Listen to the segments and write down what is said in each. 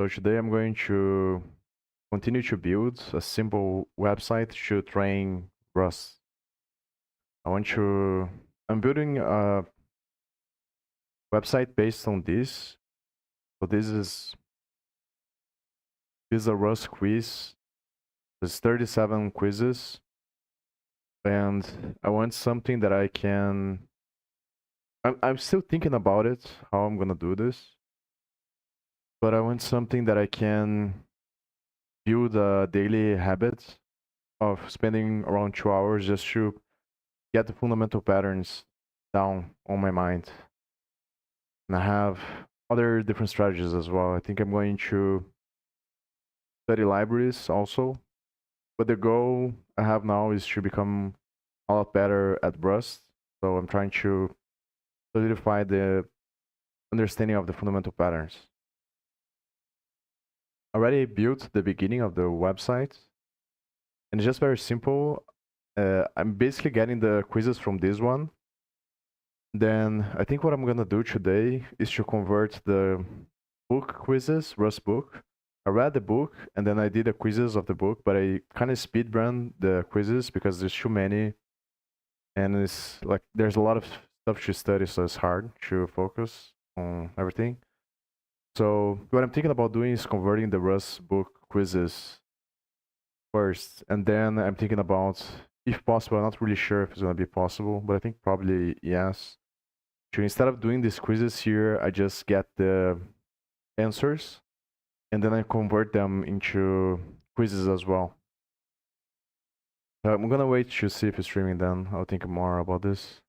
So today I'm going to continue to build a simple website to train Rust. I'm building a website based on this. So this is a Rust quiz. There's 37 quizzes, and I want something that I'm still thinking about it, how I'm gonna do this, but I want something that I can build a daily habit of spending around 2 hours just to get the fundamental patterns down on my mind. And I have other different strategies as well. I think I'm going to study libraries also, but the goal I have now is to become a lot better at Rust. So I'm trying to solidify the understanding of the fundamental patterns. I already built the beginning of the website, and it's just very simple. I'm basically getting the quizzes from this one. Then I think what I'm gonna do today is to convert the book quizzes, Rust book. I read the book and then I did the quizzes of the book, but I kind of speed run the quizzes because there's too many, and it's like there's a lot of stuff to study, so it's hard to focus on everything. So what I'm thinking about doing is converting the Rust book quizzes first, and then I'm thinking about, if possible, I'm not really sure if it's gonna be possible, but I think probably yes. So instead of doing these quizzes here, I just get the answers and then I convert them into quizzes as well. I'm gonna wait to see if it's streaming, then I'll think more about this.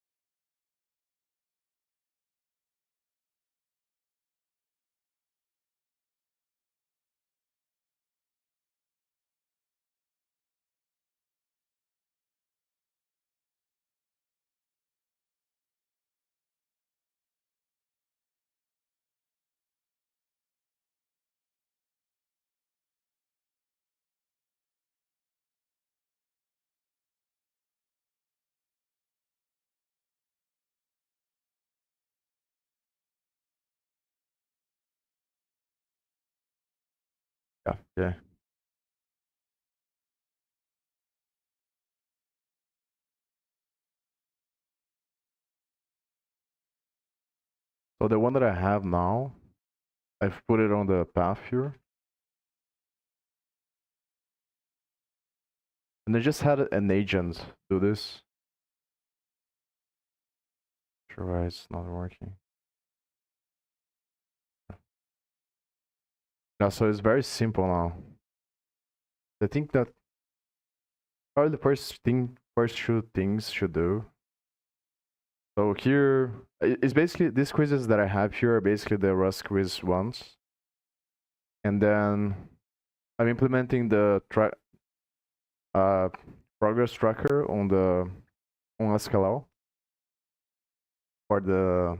Yeah, yeah. So the one that I have now, I've put it on the path here. And I just had an agent do this. Sure why it's not working. Yeah, so it's very simple now. I think that probably the first two things should do. So here, it's basically, these quizzes that I have here are basically the Rust quiz ones. And then I'm implementing the progress tracker on SQL for the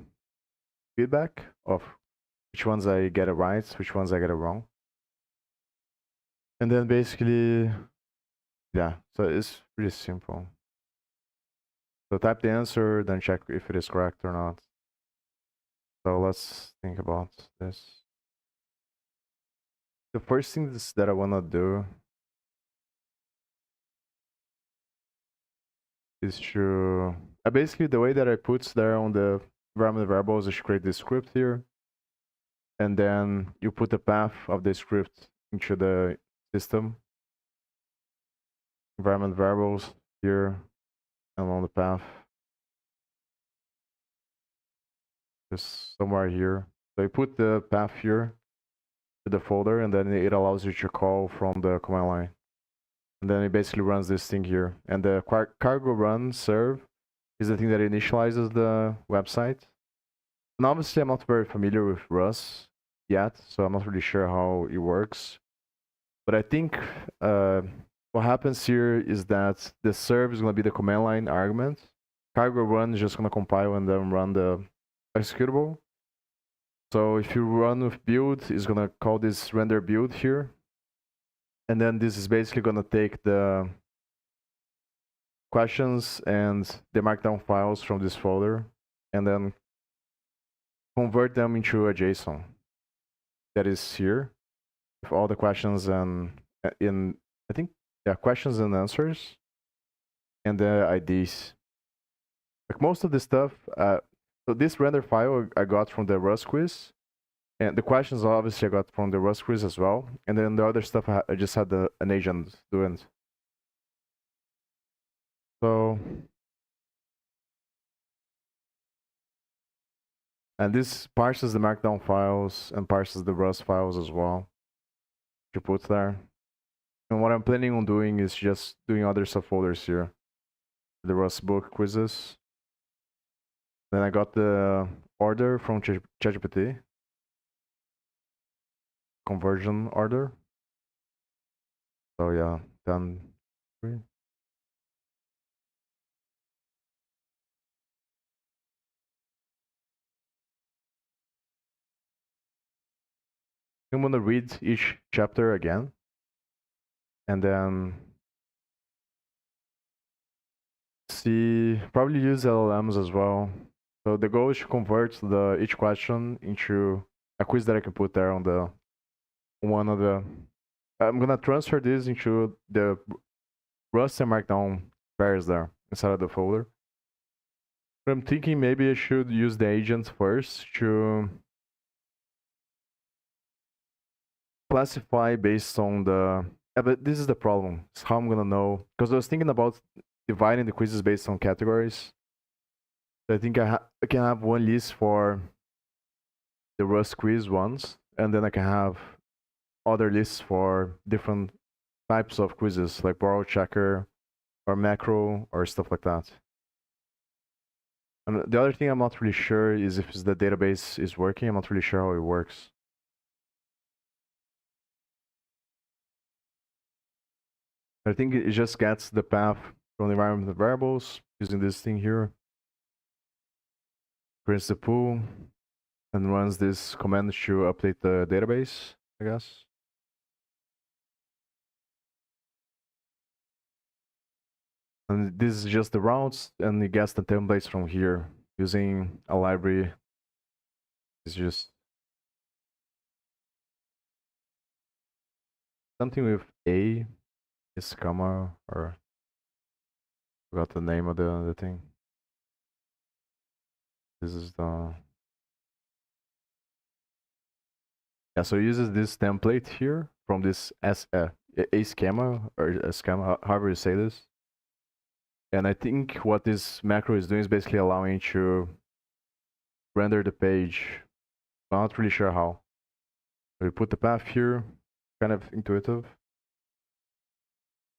feedback of which ones I get it right, which ones I get it wrong. And then basically, yeah, so it's pretty simple. So type the answer, then check if it is correct or not. So let's think about this. The first thing that I want to do is to basically, the way that I put there on the environment variables is to create this script here, and then you put the path of the script into the system environment variables here and on the path, just somewhere here. So you put the path here to the folder, and then it allows you to call from the command line, and then it basically runs this thing here. And the cargo run serve is the thing that initializes the website. And obviously I'm not very familiar with Rust yet, so I'm not really sure how it works. But I think what happens here is that the serve is going to be the command line argument. Cargo run is just going to compile and then run the executable. So if you run with build, it's going to call this render build here. And then this is basically going to take the questions and the markdown files from this folder and then convert them into a JSON that is here. with all the questions and in I think questions and answers and the IDs. Like most of the stuff. So this render file I got from the Rust quiz, and the questions obviously I got from the Rust quiz as well. And then the other stuff I just had an agent doing. So, and this parses the Markdown files and parses the Rust files as well to put there. And what I'm planning on doing is just doing other subfolders here. The Rust book quizzes. Then I got the order from ChatGPT. Conversion order. So yeah, done. I'm gonna read each chapter again, and then probably use LLMs as well. So the goal is to convert each question into a quiz that I can put there on one of the. I'm gonna transfer this into the Rust and Markdown pairs there inside of the folder. But I'm thinking maybe I should use the agent first to classify based on the. Yeah, but this is the problem. It's how I'm gonna know, because I was thinking about dividing the quizzes based on categories. So I think I can have one list for the Rust quiz ones, and then I can have other lists for different types of quizzes, like borrow checker or macro or stuff like that. And the other thing I'm not really sure is if the database is working. I'm not really sure how it works. I think it just gets the path from the environment variables using this thing here, prints the pool, and runs this command to update the database, I guess. And this is just the routes, and it gets the templates from here using a library. It's just something with a is comma, or forgot the name of the thing. This is the so it uses this template here from this a schema or a schema, however you say this. And I think what this macro is doing is basically allowing to render the page. I'm not really sure how. We put the path here, kind of intuitive.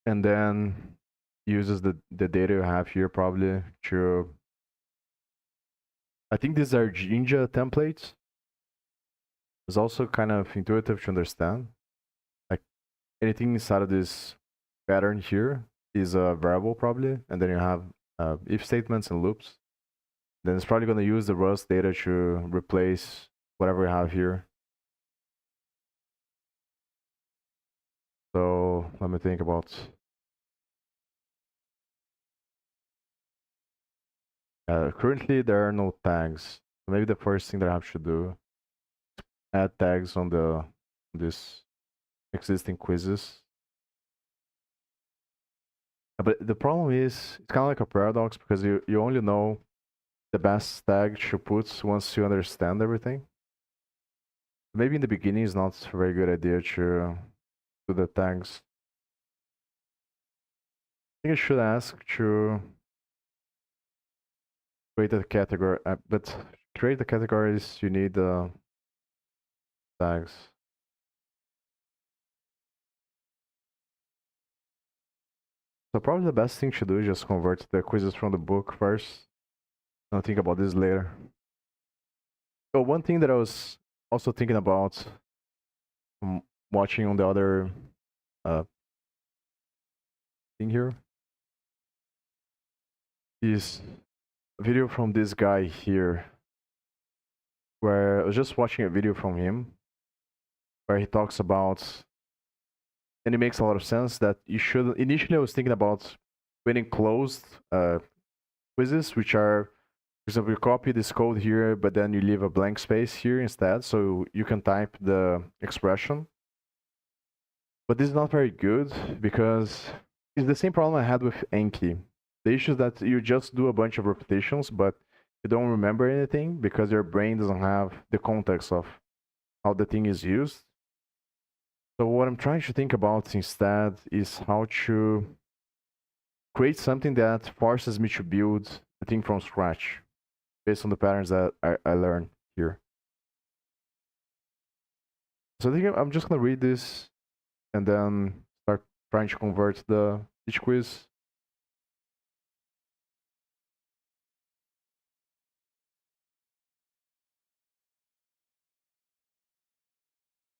And then uses the data you have here probably to. I think these are Jinja templates. It's also kind of intuitive to understand. Like anything inside of this pattern here is a variable probably, and then you have if statements and loops. Then it's probably going to use the Rust data to replace whatever we have here. So let me think about. Currently, there are no tags. Maybe the first thing that I have to do is add tags on this existing quizzes. But the problem is, it's kind of like a paradox because you only know the best tag to put once you understand everything. Maybe in the beginning it's not a very good idea to do the tags. I think I should ask to create a category, but to create the categories you need tags. So probably the best thing to do is just convert the quizzes from the book first. I'll think about this later. So one thing that I was also thinking about watching on the other thing here is a video from this guy here, where I was just watching a video from him where he talks about, and it makes a lot of sense that you should. Initially, I was thinking about creating closed quizzes, which are, for example, you copy this code here, but then you leave a blank space here instead, so you can type the expression. But this is not very good because it's the same problem I had with Anki. The issue is that you just do a bunch of repetitions, but you don't remember anything because your brain doesn't have the context of how the thing is used. So what I'm trying to think about instead is how to create something that forces me to build the thing from scratch based on the patterns that I learned here. So I think I'm just gonna read this and then start trying to convert each quiz.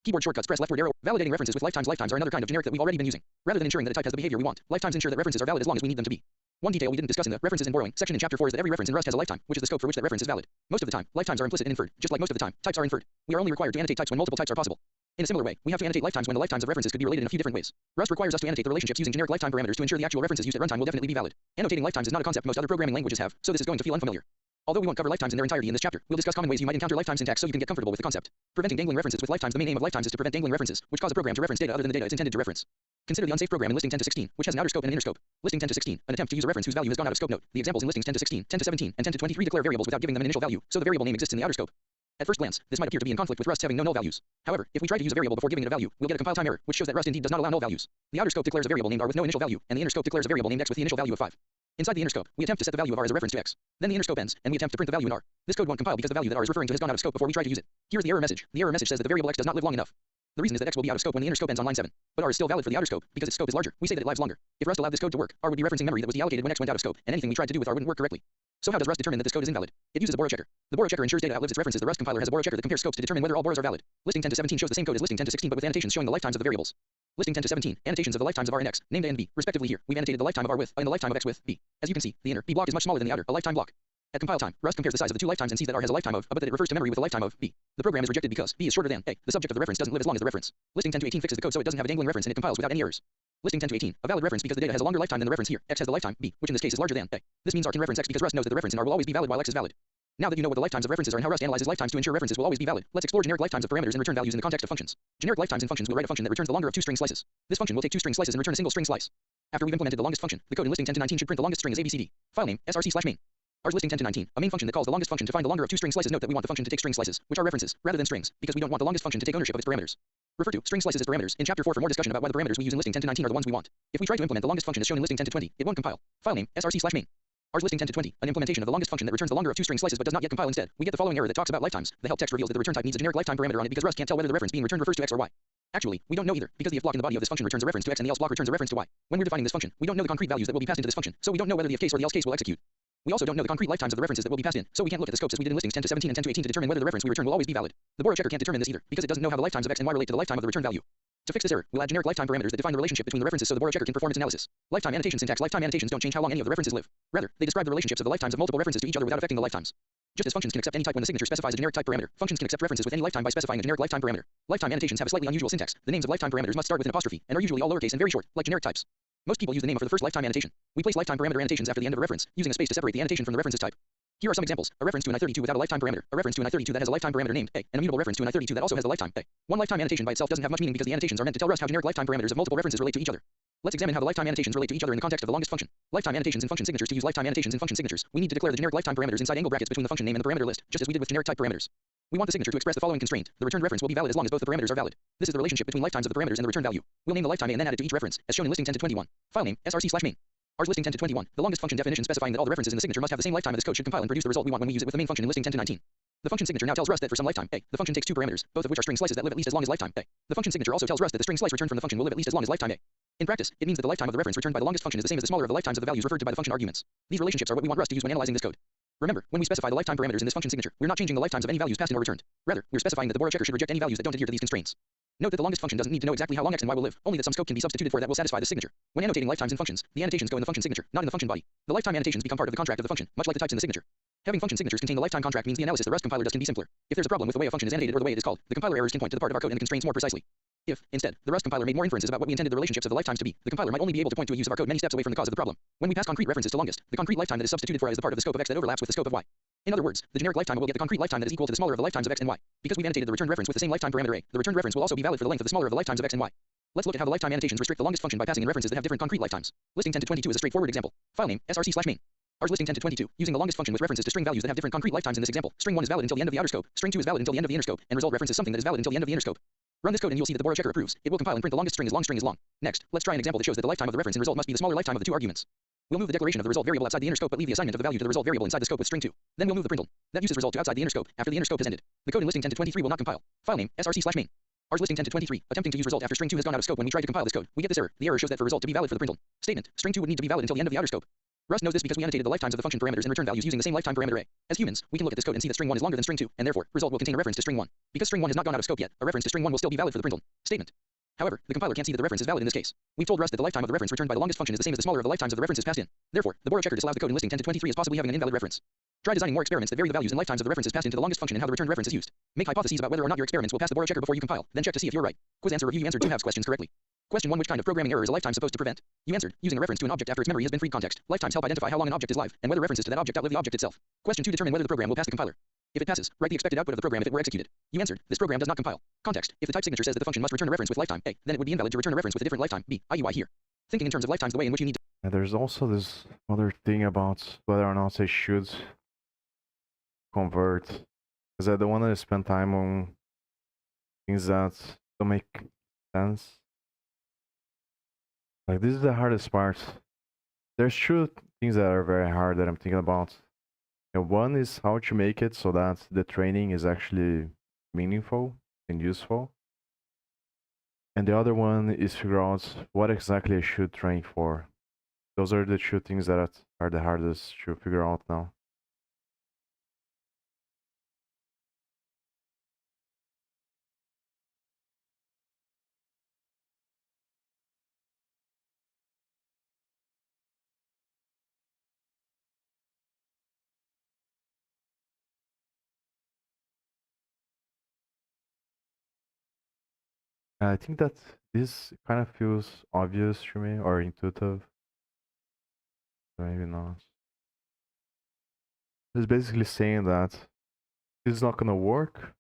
Keyboard shortcuts, press leftward arrow. Validating references with lifetimes. Lifetimes are another kind of generic that we've already been using. Rather than ensuring that a type has the behavior we want, lifetimes ensure that references are valid as long as we need them to be. One detail we didn't discuss in the references and borrowing section in chapter 4 is that every reference in Rust has a lifetime, which is the scope for which that reference is valid. Most of the time, lifetimes are implicit and inferred, just like most of the time, types are inferred. We are only required to annotate types when multiple types are possible. In a similar way, we have to annotate lifetimes when the lifetimes of references could be related in a few different ways. Rust requires us to annotate the relationships using generic lifetime parameters to ensure the actual references used at runtime will definitely be valid. Annotating lifetimes is not a concept most other programming languages have, so this is going to feel unfamiliar. Although we won't cover lifetimes in their entirety in this chapter, we'll discuss common ways you might encounter lifetime syntax so you can get comfortable with the concept. Preventing dangling references with lifetimes. The main aim of lifetimes is to prevent dangling references, which cause a program to reference data other than the data it's intended to reference. Consider the unsafe program in listing 10 to 16, which has an outer scope and an inner scope. Listing 10 to 16, an attempt to use a reference whose value has gone out of scope. Note, the examples in listings 10 to 16, 10 to 17, and 10 to 23 declare variables without giving them an initial value, so the variable name exists in the outer scope. At first glance, this might appear to be in conflict with Rust having no null values. However, if we try to use a variable before giving it a value, we'll get a compile time error, which shows that Rust indeed does not allow null values. The outer scope declares a variable named r with no initial value, and the inner scope declares a variable named x with the initial value of 5. Inside the inner scope, we attempt to set the value of r as a reference to x. Then the inner scope ends, and we attempt to print the value in r. This code won't compile because the value that r is referring to has gone out of scope before we try to use it. Here's the error message. The error message says that the variable x does not live long enough. The reason is that x will be out of scope when the inner scope ends on line 7. But r is still valid for the outer scope, because its scope is larger. We say that it lives longer. If Rust allowed this code to work, r would be referencing memory that was deallocated when x went out of scope, and anything we tried to do with r wouldn't work correctly. So how does Rust determine that this code is invalid? It uses a Borrow checker. The Borrow checker ensures data outlives its references. The Rust compiler has a Borrow checker that compares scopes to determine whether all borrows are valid. Listing 10 to 17 shows the same code as listing 10 to 16 but with annotations showing the lifetimes of the variables. Listing 10 to 17, annotations of the lifetimes of r and x, named a and b, respectively. Here, we've annotated the lifetime of r with a and the lifetime of x with b. As you can see, the inner b block is much smaller than the outer, a lifetime block. At compile time, Rust compares the size of the two lifetimes and sees that r has a lifetime of a but that it refers to memory with a lifetime of b. The program is rejected because b is shorter than a. The subject of the reference doesn't live as long as the reference. Listing 10 to 18 fixes the code so it doesn't have a dangling reference and it compiles without any errors. Listing 10 to 18, a valid reference because the data has a longer lifetime than the reference here. X has the lifetime b, which in this case is larger than a. This means r can reference x because Rust knows that the reference in r will always be valid while x is valid. Now that you know what the lifetimes of references are and how Rust analyzes lifetimes to ensure references will always be valid, let's explore generic lifetimes of parameters and return values in the context of functions. Generic lifetimes in functions will write a function that returns the longer of two string slices. This function will take two string slices and return a single string slice. After we've implemented the longest function, the code in listing 10 to 19 should print the longest string as abcd. File name src/main. R's listing 10 to 19, a main function that calls the longest function to find the longer of two string slices. Note that we want the function to take string slices, which are references, rather than strings, because we don't want the longest function to take ownership of its parameters. Refer to string slices as parameters in chapter 4 for more discussion about why the parameters we use in listing 10 to 19 are the ones we want. If we try to implement the longest function as shown in listing 10 to 20, it won't compile. File name src/main. R's listing 10 to 20, an implementation of the longest function that returns the longer of two string slices but does not yet compile. Instead, we get the following error that talks about lifetimes. The help text reveals that the return type needs a generic lifetime parameter on it because Rust can't tell whether the reference being returned refers to x or y. Actually, we don't know either, because the if block in the body of this function returns a reference to x and the else block returns a reference to y. When we're defining this function, we don't know the concrete values that will be passed into this function, so we don't know whether the if case or the else case will execute. We also don't know the concrete lifetimes of the references that will be passed in, so we can't look at the scopes as we did in listings 10 to 17 and 10 to 18 to determine whether the reference we return will always be valid. The Borrow checker can't determine this either, because it doesn't know how the lifetimes of x and y relate to the lifetime of the return value. To fix this error, we'll add generic lifetime parameters that define the relationship between the references so the Borrow checker can perform its analysis. Lifetime annotation syntax. Lifetime annotations don't change how long any of the references live. Rather, they describe the relationships of the lifetimes of multiple references to each other without affecting the lifetimes. Just as functions can accept any type when the signature specifies a generic type parameter, functions can accept references with any lifetime by specifying a generic lifetime parameter. Lifetime annotations have a slightly unusual syntax. The names of lifetime parameters must start with an apostrophe and are usually all lowercase and very short, like generic types. Most people use the name for the first lifetime annotation. We place lifetime parameter annotations after the end of a reference, using a space to separate the annotation from the reference's type. Here are some examples: a reference to an i32 without a lifetime parameter, a reference to an i32 that has a lifetime parameter named a, and a mutable reference to an i32 that also has the lifetime a. One lifetime annotation by itself doesn't have much meaning because the annotations are meant to tell Rust how generic lifetime parameters of multiple references relate to each other. Let's examine how the lifetime annotations relate to each other in the context of the longest function. Lifetime annotations in function signatures. To use lifetime annotations in function signatures, we need to declare the generic lifetime parameters inside angle brackets between the function name and the parameter list, just as we did with generic type parameters. We want the signature to express the following constraint: the returned reference will be valid as long as both the parameters are valid. This is the relationship between lifetimes of the parameters and the return value. We'll name the lifetime a and then add it to each reference, as shown in listing 10 to 21. File name src/main. R's listing 10 to 21, the longest function definition specifying that all the references in the signature must have the same lifetime of this code should compile and produce the result we want when we use it with the main function in listing 10 to 19. The function signature now tells Rust that for some lifetime a, the function takes two parameters, both of which are string slices that live at least as long as lifetime a. The function signature also tells Rust that the string slice returned from the function will live at least as long as lifetime a. In practice, it means that the lifetime of the reference returned by the longest function is the same as the smaller of the lifetimes of the values referred to by the function arguments. These relationships are what we want Rust to use when analyzing this code. Remember, when we specify the lifetime parameters in this function signature, we're not changing the lifetimes of any values passed in or returned. Rather, we're specifying that the Borrow checker should reject any values that don't adhere to these constraints. Note that the longest function doesn't need to know exactly how long x and y will live, only that some scope can be substituted for that will satisfy the signature. When annotating lifetimes in functions, the annotations go in the function signature, not in the function body. The lifetime annotations become part of the contract of the function, much like the types in the signature. Having function signatures contain the lifetime contract means the analysis the Rust compiler does can be simpler. If there's a problem with the way a function is annotated or the way it is called, the compiler errors can point to the part of our code and the constraints more precisely. If, instead, the Rust compiler made more inferences about what we intended the relationships of the lifetimes to be, the compiler might only be able to point to a use of our code many steps away from the cause of the problem. When we pass concrete references to longest, the concrete lifetime that is substituted for is the part of the scope of x that overlaps with the scope of y. In other words, the generic lifetime will get the concrete lifetime that is equal to the smaller of the lifetimes of x and y. Because we've annotated the returned reference with the same lifetime parameter a, the returned reference will also be valid for the length of the smaller of the lifetimes of x and y. Let's look at how the lifetime annotations restrict the longest function by passing in references that have different concrete lifetimes. Listing 10 to 22 is a straightforward example. File name, src/main. Rs listing 10 to 22, using the longest function with references to string values that have different concrete lifetimes in this example. String 1 is valid until the end of the outer scope, string 2 is valid until the end of the inner scope, and result references something that is valid until the end of the inner scope. Run this code and you'll see that the Borrow checker approves. It will compile and print the longest string is long. Next, let's try an example that shows that the lifetime of the reference in result must be the smaller lifetime of the two arguments. We'll move the declaration of the result variable outside the inner scope but leave the assignment of the value to the result variable inside the scope with string 2. Then we'll move the println. That uses result to outside the inner scope after the inner scope has ended. The code in listing 10 to 23 will not compile. File name, src/main. Rs listing 10 to 23, attempting to use result after string 2 has gone out of scope when we tried to compile this code. We get this error. The error shows that for result to be valid for the println statement, string 2 would need to be valid until the end of the outer scope. Rust knows this because we annotated the lifetimes of the function parameters and return values using the same lifetime parameter a. As humans, we can look at this code and see that string 1 is longer than string 2, and therefore, result will contain a reference to string 1. Because string 1 has not gone out of scope yet, a reference to string 1 will still be valid for the println statement. However, the compiler can't see that the reference is valid in this case. We've told Rust that the lifetime of the reference returned by the longest function is the same as the smaller of the lifetimes of the references passed in. Therefore, the Borrow checker disallows the code in listing 10 to 23 as possibly having an invalid reference. Try designing more experiments that vary the values and lifetimes of the references passed into the longest function and how the returned reference is used. Make hypotheses about whether or not your experiments will pass the Borrow checker before you compile, then check to see if you're right. Quiz answer review. You answered 2 halves questions correctly. Question 1. Which kind of programming error is a lifetime supposed to prevent? You answered, using a reference to an object after its memory has been freed. Context. Lifetimes help identify how long an object is live, and whether references to that object outlive the object itself. Question 2. Determine whether the program will pass the compiler. If it passes, write the expected output of the program if it were executed. You answered, this program does not compile. Context. If the type signature says that the function must return a reference with lifetime a, then it would be invalid to return a reference with a different lifetime b, i.e. y here. Thinking in terms of lifetimes the way in which you need to... And there's also this other thing about whether or not I should convert, because I don't want to spend time on things that don't make sense. Like, this is the hardest part. There's 2 things that are very hard that I'm thinking about. And one is how to make it so that the training is actually meaningful and useful. And the other one is figure out what exactly I should train for. Those are the 2 things that are the hardest to figure out now. I think that this kind of feels obvious to me or intuitive. Maybe not. It's basically saying that this is not gonna work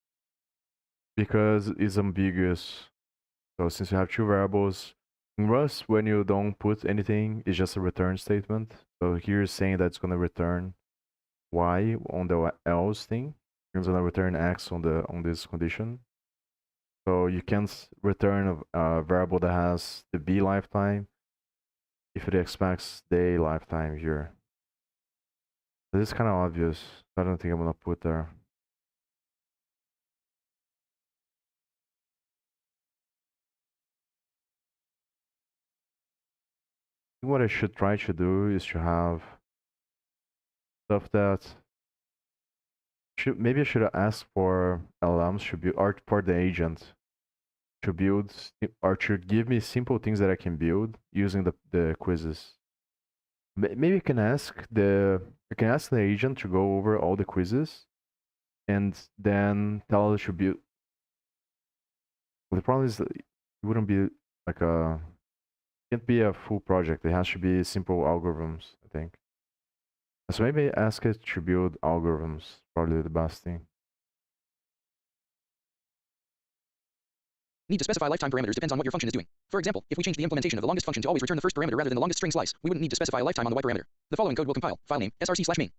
because it's ambiguous. So since you have 2 variables in Rust, when you don't put anything, it's just a return statement. So here it's saying that it's gonna return y on the else thing. It's gonna return x on this condition. So you can't return a variable that has the b lifetime if it expects the a lifetime here. This is kind of obvious. I don't think I'm gonna put there. What I should try to do is to have stuff that maybe I should ask for LLMs to build, or for the agent to build, or to give me simple things that I can build using the quizzes. Maybe I can ask the agent to go over all the quizzes and then tell it to build. Well, the problem is that it wouldn't be like can't be a full project. It has to be simple algorithms, I think. So maybe ask it to build algorithms, probably the best thing. Need to specify lifetime parameters depends on what your function is doing. For example, if we change the implementation of the longest function to always return the first parameter rather than the longest string slice, we wouldn't need to specify a lifetime on the y parameter. The following code will compile. File name, src/main.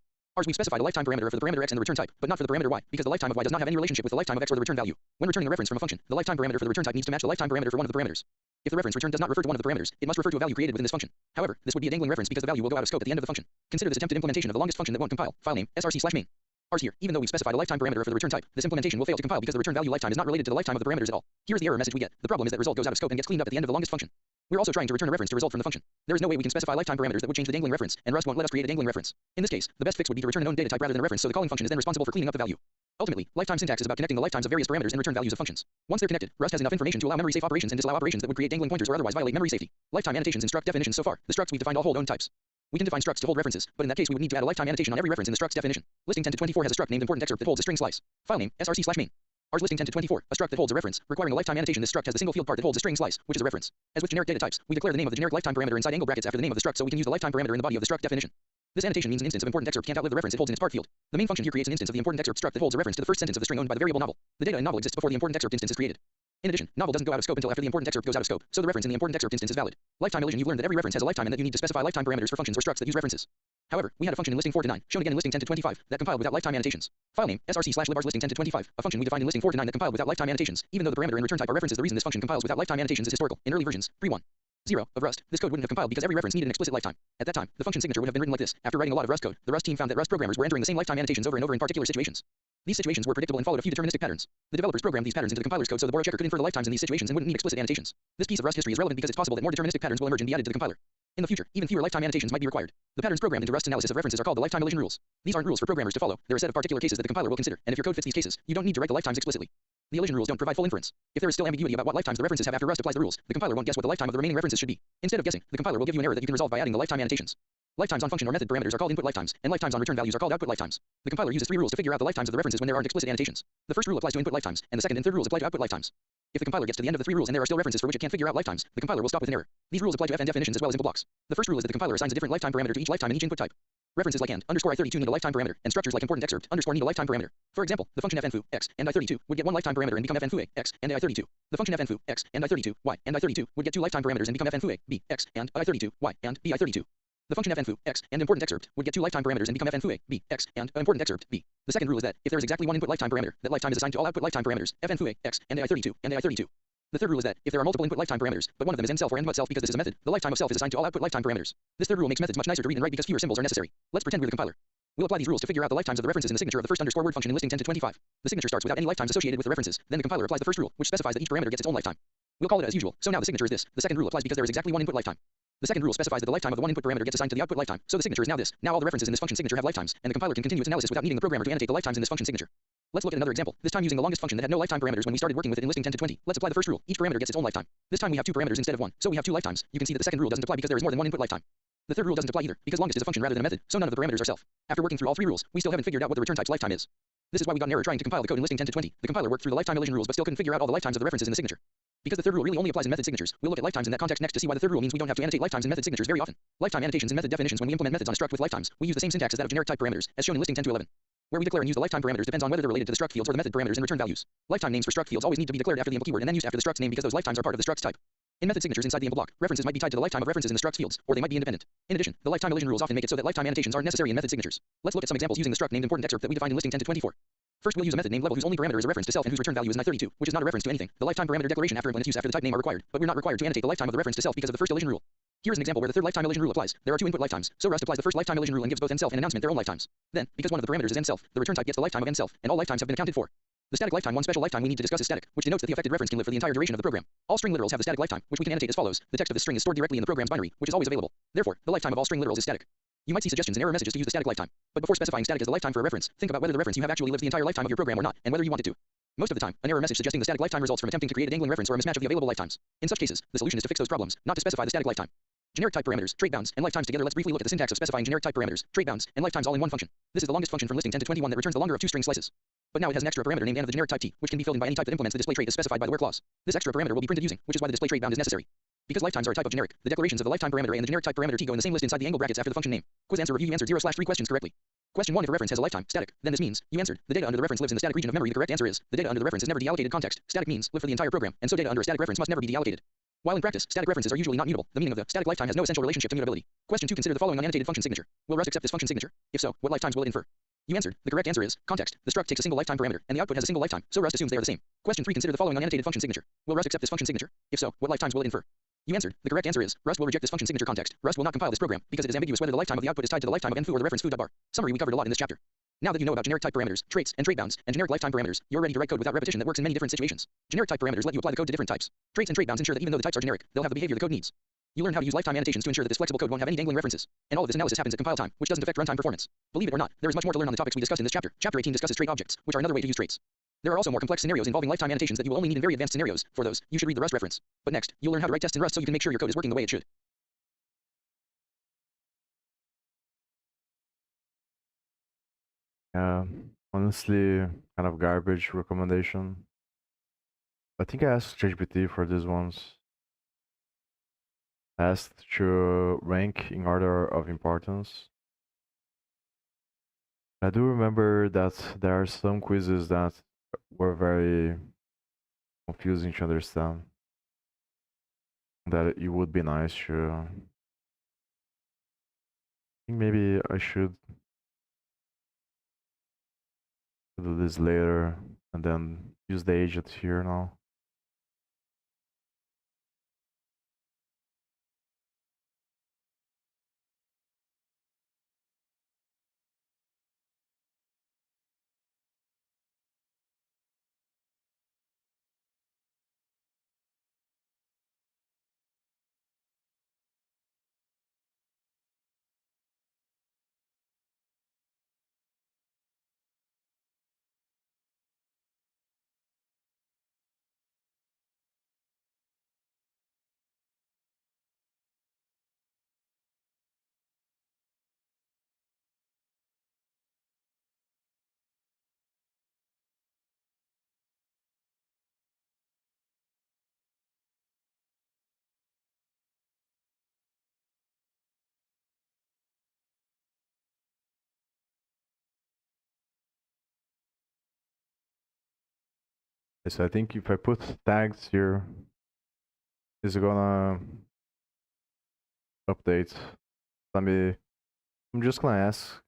We've specified a lifetime parameter for the parameter x and the return type, but not for the parameter y, because the lifetime of y does not have any relationship with the lifetime of x or the return value. When returning a reference from a function, the lifetime parameter for the return type needs to match the lifetime parameter for one of the parameters. If the reference returned does not refer to one of the parameters, it must refer to a value created within this function. However, this would be a dangling reference because the value will go out of scope at the end of the function. Consider this attempted implementation of the longest function that won't compile. File name, src/main. Rs here, even though we've specified a lifetime parameter for the return type, this implementation will fail to compile because the return value lifetime is not related to the lifetime of the parameters at all. Here's the error message we get. The problem is that result goes out of scope and gets cleaned up at the end of the longest function. We're also trying to return a reference to result from the function. There is no way we can specify lifetime parameters that would change the dangling reference, and Rust won't let us create a dangling reference. In this case, the best fix would be to return a known data type rather than a reference, so the calling function is then responsible for cleaning up the value. Ultimately, lifetime syntax is about connecting the lifetimes of various parameters and return values of functions. Once they're connected, Rust has enough information to allow memory safe operations and disallow operations that would create dangling pointers or otherwise violate memory safety. Lifetime annotations in struct definitions so far. The structs we've defined all hold own types. We can define structs to hold references, but in that case we would need to add a lifetime annotation on every reference in the struct's definition. Listing 10 to 24 has a struct named important excerpt that holds a string slice. File name, src/main. Rs listing 10 to 24, a struct that holds a reference, requiring a lifetime annotation. This struct has the single field part that holds a string slice, which is a reference. As with generic data types, we declare the name of the generic lifetime parameter inside angle brackets after the name of the struct, so we can use the lifetime parameter in the body of the struct definition. This annotation means an instance of important excerpt can't outlive the reference it holds in its part field. The main function here creates an instance of the important excerpt struct that holds a reference to the first sentence of the string owned by the variable novel. The data in novel exists before the important excerpt instance is created. In addition, novel doesn't go out of scope until after the important excerpt goes out of scope, so the reference in the important excerpt instance is valid. Lifetime elision, you've learned that every reference has a lifetime and that you need to specify lifetime parameters for functions or structs that use references. However, we had a function in listing 4 to 9, shown again in listing 10 to 25, that compiled without lifetime annotations. File name, src/libars listing 10 to 25, a function we defined in listing 4 to 9 that compiled without lifetime annotations, even though the parameter and return type are references. The reason this function compiles without lifetime annotations is historical. In early versions, 3.1.0 of Rust, this code wouldn't have compiled because every reference needed an explicit lifetime. At that time, the function signature would have been written like this. After writing a lot of Rust code, the Rust team found that Rust programmers were entering the same lifetime annotations over and over in particular situations. These situations were predictable and followed a few deterministic patterns. The developers programmed these patterns into the compiler's code so the borrow checker could infer the lifetimes in these situations and wouldn't need explicit annotations. This piece of Rust history is relevant because it's possible that more deterministic patterns will emerge and be added to the compiler. In the future, even fewer lifetime annotations might be required. The patterns programmed into Rust's analysis of references are called the lifetime elision rules. These aren't rules for programmers to follow. They're a set of particular cases that the compiler will consider, and if your code fits these cases, you don't need to write the lifetimes explicitly. The elision rules don't provide full inference. If there is still ambiguity about what lifetimes the references have after Rust applies the rules, the compiler won't guess what the lifetime of the remaining references should be. Instead of guessing, the compiler will give you an error that you can resolve by adding the lifetime annotations. Lifetimes on function or method parameters are called input lifetimes, and lifetimes on return values are called output lifetimes. The compiler uses 3 rules to figure out the lifetimes of the references when there aren't explicit annotations. The first rule applies to input lifetimes, and the second and third rules apply to output lifetimes. If the compiler gets to the end of the 3 rules and there are still references for which it can't figure out lifetimes, the compiler will stop with an error. These rules apply to fn definitions as well as input blocks. The first rule is that the compiler assigns a different lifetime parameter to each lifetime in each input type. References like and_i32 need a lifetime parameter, and structures like important excerpt _ need a lifetime parameter. For example, the function fn foo x and i32 would get 1 lifetime parameter and become fn foo a x and i32. The function fn foo x and i32 y and i32 would get 2 lifetime parameters and become fn foo a b x and i32 y and b i32. The function fn foo x and important excerpt would get 2 lifetime parameters and become fn foo a b x and important excerpt b. The second rule is that if there is exactly one input lifetime parameter, that lifetime is assigned to all output lifetime parameters fn foo a x and ai32 and ai32. The third rule is that if there are multiple input lifetime parameters, but one of them is end self or end but self because this is a method, the lifetime of self is assigned to all output lifetime parameters. This third rule makes methods much nicer to read and write because fewer symbols are necessary. Let's pretend we're the compiler. We'll apply these rules to figure out the lifetimes of the references in the signature of the first underscore word function in listing 10 to 25. The signature starts without any lifetimes associated with the references. Then the compiler applies the first rule, which specifies that each parameter gets its own lifetime. We'll call it as usual. So now the signature is this. The second rule applies because there is exactly one input lifetime. The second rule specifies that the lifetime of the one input parameter gets assigned to the output lifetime. So the signature is now this. Now all the references in this function signature have lifetimes, and the compiler can continue its analysis without needing the programmer to annotate the lifetimes in this function signature. Let's look at another example, this time using the longest function that had no lifetime parameters when we started working with it in listing 10 to 20. Let's apply the first rule. Each parameter gets its own lifetime. This time we have 2 parameters instead of 1, so we have 2 lifetimes. You can see that the second rule doesn't apply because there is more than one input lifetime. The third rule doesn't apply either, because longest is a function rather than a method, so none of the parameters are self. After working through all 3 rules, we still haven't figured out what the return type's lifetime is. This is why we got an error trying to compile the code in listing 10 to 20. The compiler worked through the lifetime elision rules but still couldn't figure out all the lifetimes of the references in the signature. Because the third rule really only applies in method signatures, we'll look at lifetimes in that context next to see why the third rule means we don't have to annotate lifetimes in method signatures very often. Lifetime annotations in method definitions. When we implement methods on a struct with lifetimes, we use the same syntax as that of generic type parameters, as shown in listing 10 to 11. Where we declare and use the lifetime parameters depends on whether they're related to the struct fields or the method parameters and return values. Lifetime names for struct fields always need to be declared after the impl keyword and then used after the struct's name because those lifetimes are part of the struct's type. In method signatures inside the impl block, references might be tied to the lifetime of references in the struct's fields, or they might be independent. In addition, the lifetime elision rules often make it so that lifetime annotations aren't necessary in method signatures. Let's look at some examples using the struct named important excerpt that we defined in listing 10 to 24. First, we'll use a method named level whose only parameter is a reference to self and whose return value is i32, which is not a reference to anything. The lifetime parameter declaration after and when its use after the type name are required, but we're not required to annotate the lifetime of the reference to self because of the first elision rule. Here's an example where the third lifetime elision rule applies. There are 2 input lifetimes, so Rust applies the first lifetime elision rule and gives both end self and announcement their own lifetimes. Then, because one of the parameters is end self, the return type gets the lifetime of end self, and all lifetimes have been accounted for. The static lifetime, one special lifetime we need to discuss is static, which denotes that the affected reference can live for the entire duration of the program. All string literals have the static lifetime, which we can annotate as follows. The text of this string is stored directly in the program's binary, which is always available. Therefore, the lifetime of all string literals is static. You might see suggestions in error messages to use the static lifetime. But before specifying static as the lifetime for a reference, think about whether the reference you have actually lives the entire lifetime of your program or not, and whether you want it to. Most of the time, an error message suggesting the static lifetime results from attempting to create a dangling reference or a mismatch of the available lifetimes. In such cases, the solution is to fix those problems, not to specify the static lifetime. Generic type parameters, trait bounds, and lifetimes together. Let's briefly look at the syntax of specifying generic type parameters, trait bounds, and lifetimes all in one function. This is the longest function from listing 10 to 21 that returns the longer of 2 string slices. But now it has an extra parameter named and of the generic type t, which can be filled in by any type that implements the display trait as specified by the where clause. This extra parameter will be printed using, which is why the display trait bound is necessary. Because lifetimes are a type of generic, the declarations of the lifetime parameter a and the generic type parameter t go in the same list inside the angle brackets after the function name. Quiz answer review. You answered 0/3 questions correctly. Question 1. If a reference has a lifetime, static, then this means you answered the data under the reference lives in the static region of memory. The correct answer is the data under the reference is never deallocated. Context. Static means live for the entire program, and so data under a static reference must never be deallocated. While in practice, static references are usually not mutable. The meaning of the static lifetime has no essential relationship to mutability. Question 2. Consider the following unannotated function signature. Will Rust accept this function signature? If so, what lifetimes will it infer? You answered. The correct answer is context. The struct takes a single lifetime parameter, and the output has a single lifetime, so Rust assumes they are the same. Question 3. Consider the following unannotated function signature. Will Rust accept this function signature? If so, what lifetimes will it infer? You answered. The correct answer is Rust will reject this function signature. Context. Rust will not compile this program because it is ambiguous whether the lifetime of the output is tied to the lifetime of enfoo or the reference foo.bar. Summary. We covered a lot in this chapter. Now that you know about generic type parameters, traits, and trait bounds, and generic lifetime parameters, you're ready to write code without repetition that works in many different situations. Generic type parameters let you apply the code to different types. Traits and trait bounds ensure that even though the types are generic, they'll have the behavior the code needs. You learn how to use lifetime annotations to ensure that this flexible code won't have any dangling references. And all of this analysis happens at compile time, which doesn't affect runtime performance. Believe it or not, there is much more to learn on the topics we discussed in this chapter. Chapter 18 discusses trait objects, which are another way to use traits. There are also more complex scenarios involving lifetime annotations that you will only need in very advanced scenarios. For those, you should read the Rust reference. But next, you'll learn how to write tests in Rust so you can make sure your code is working the way it should. Honestly, kind of garbage recommendation. I think I asked ChatGPT for these ones. Asked to rank in order of importance. I do remember that there are some quizzes that were very confusing to understand. That it would be nice to. I think maybe I should do this later and then use the agent here now. So I think if I put tags here, it's gonna update. I'm just gonna ask.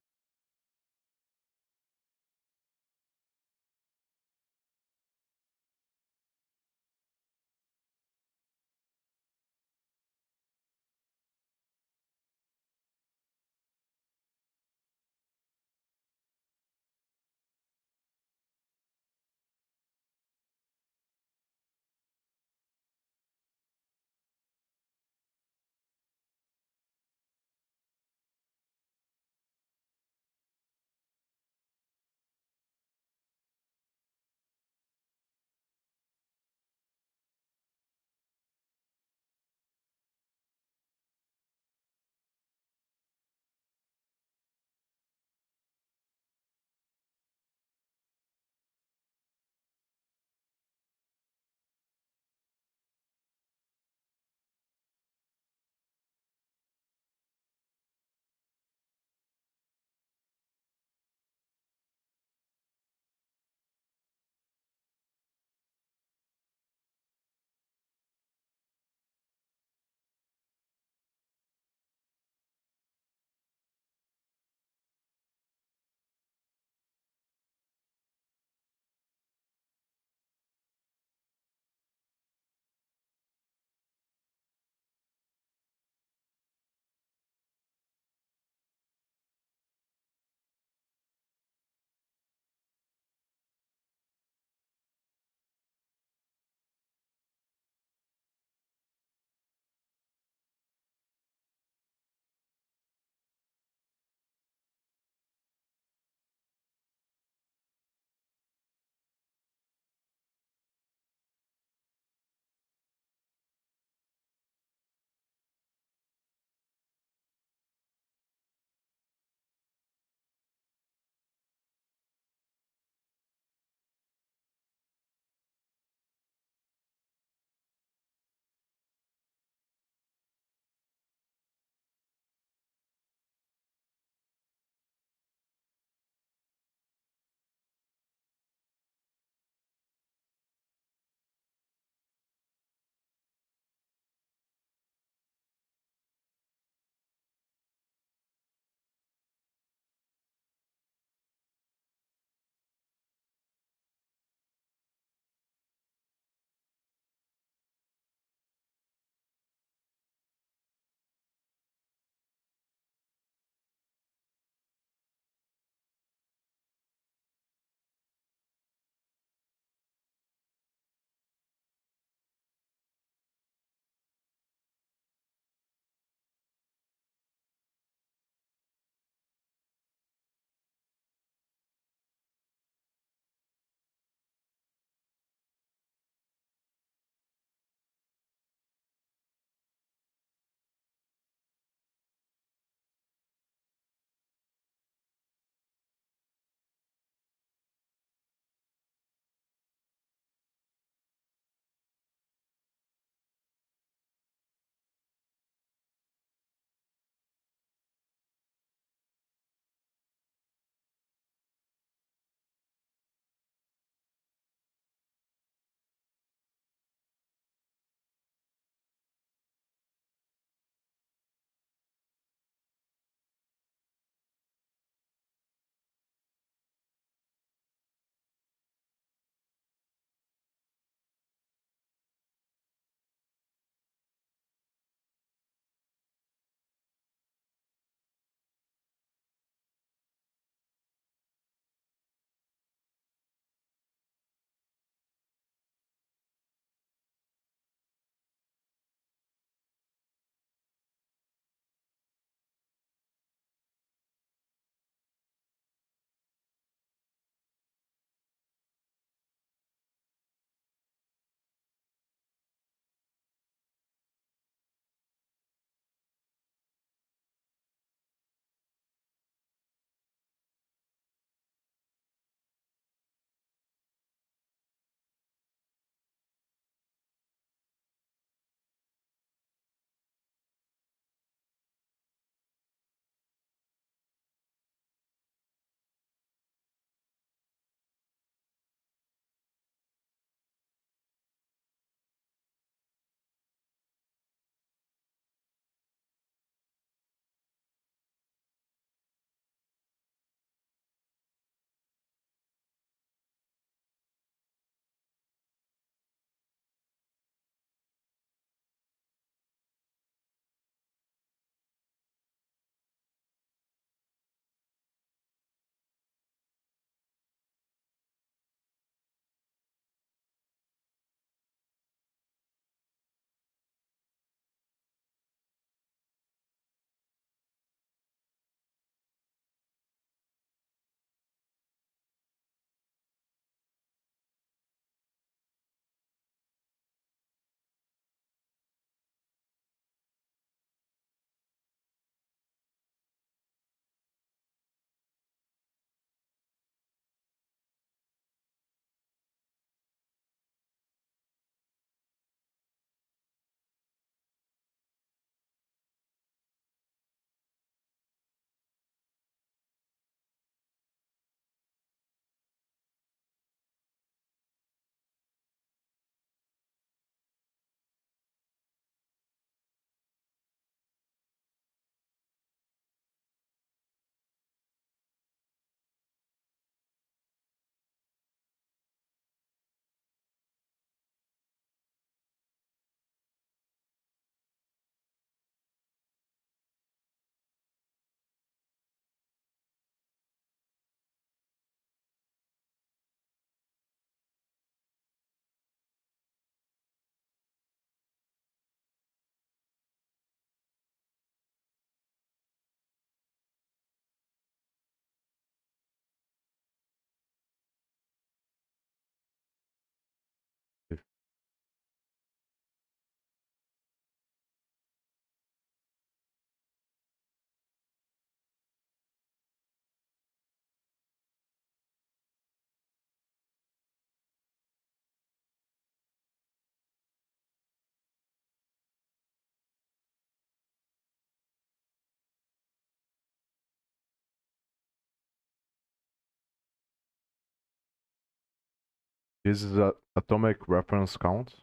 This is a atomic reference count.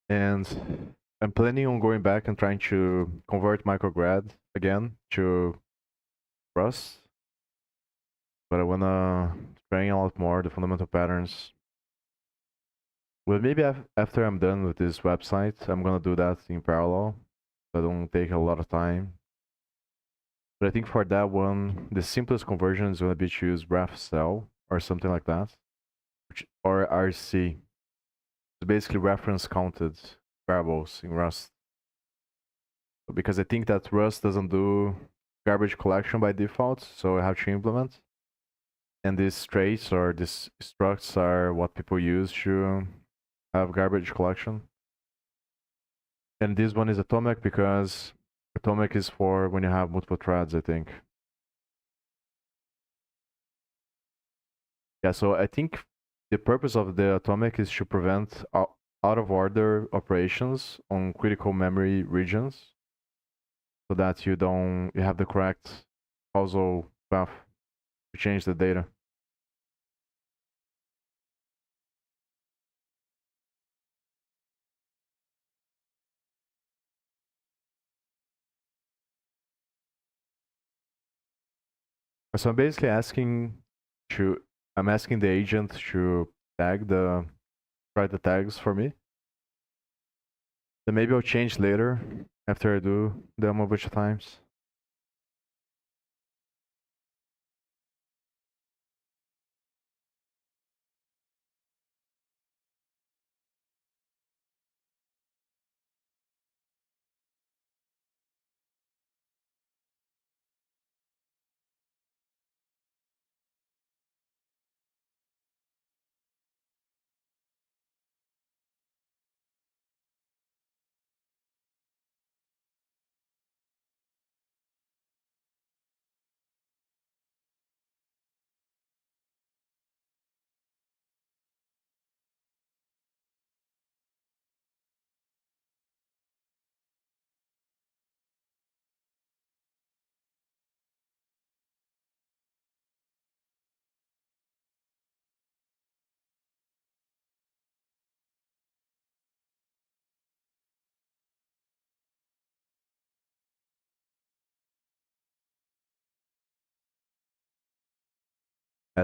And I'm planning on going back and trying to convert micrograd again to Rust. But I wanna train a lot more the fundamental patterns. Well, maybe after I'm done with this website, I'm gonna do that in parallel. So I don't take a lot of time. But I think for that one, the simplest conversion is gonna be to use RefCell or something like that, or RC. It's basically reference counted variables in Rust. Because I think that Rust doesn't do garbage collection by default, so I have to implement. And these traits or these structs are what people use to have garbage collection. And this one is atomic because atomic is for when you have multiple threads, I think. Yeah, so I think the purpose of the atomic is to prevent out of order operations on critical memory regions so that you have the correct causal path to change the data. So I'm basically I'm asking the agent to write the tags for me. Then maybe I'll change later after I do them a bunch of times.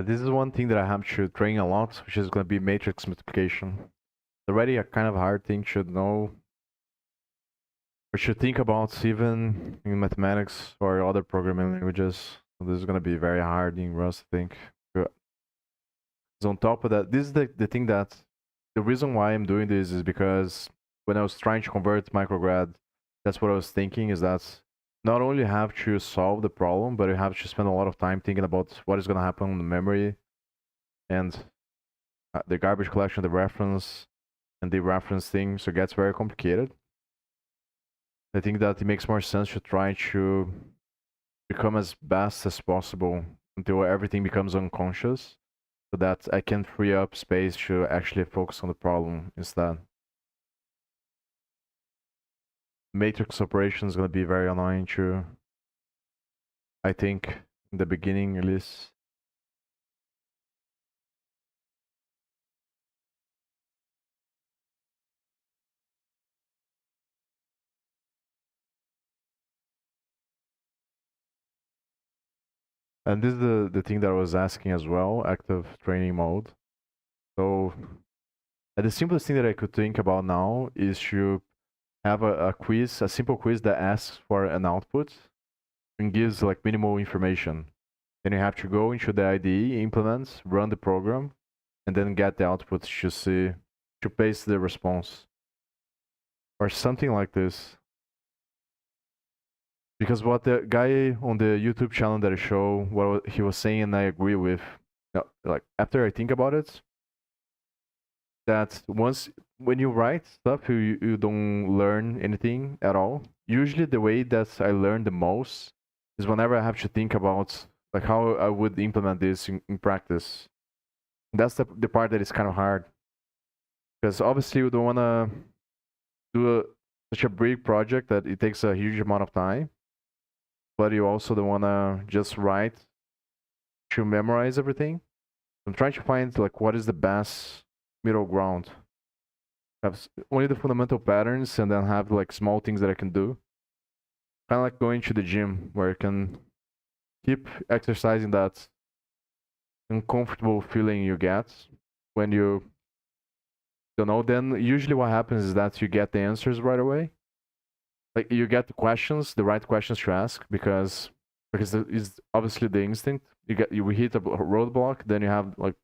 This is one thing that I have to train a lot, which is going to be matrix multiplication. It's already a kind of hard thing to know, or should think about even in mathematics or other programming languages. So this is going to be very hard in Rust, I think. So on top of that, this is the thing that the reason why I'm doing this is because when I was trying to convert micrograd, that's what I was thinking is that not only have to solve the problem, but you have to spend a lot of time thinking about what is going to happen in the memory and the garbage collection, the reference, and the reference thing. So it gets very complicated. I think that it makes more sense to try to become as best as possible until everything becomes unconscious so that I can free up space to actually focus on the problem instead. Matrix operation is going to be very annoying too, I think, in the beginning at least. And this is the thing that I was asking as well, active training mode. So the simplest thing that I could think about now is to have a quiz, a simple quiz that asks for an output and gives like minimal information. Then you have to go into the IDE, implement, run the program, and then get the output to paste the response. Or something like this. Because what the guy on the YouTube channel that I show, what he was saying, and I agree with, like after I think about it, that when you write stuff, you don't learn anything at all. Usually, the way that I learn the most is whenever I have to think about like how I would implement this in practice. That's the part that is kind of hard, because obviously you don't want to do such a big project that it takes a huge amount of time, but you also don't want to just write to memorize everything. I'm trying to find like what is the best middle ground. Have only the fundamental patterns and then have like small things that I can do. Kind of like going to the gym where you can keep exercising that uncomfortable feeling you get when you don't know. Then usually what happens is that you get the answers right away. Like you get the questions, the right questions to ask because it's obviously the instinct. You hit a roadblock, then you have like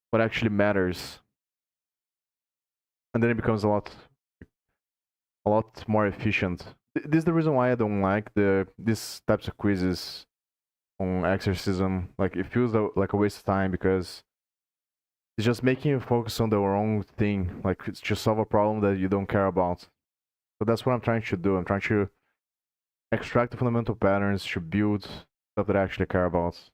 what actually matters, and then it becomes a lot more efficient. This is the reason why I don't like these types of quizzes on exorcism. Like it feels like a waste of time because it's just making you focus on the wrong thing. Like it's to solve a problem that you don't care about. So that's what I'm trying to do. I'm trying to extract the fundamental patterns to build stuff that I actually care about.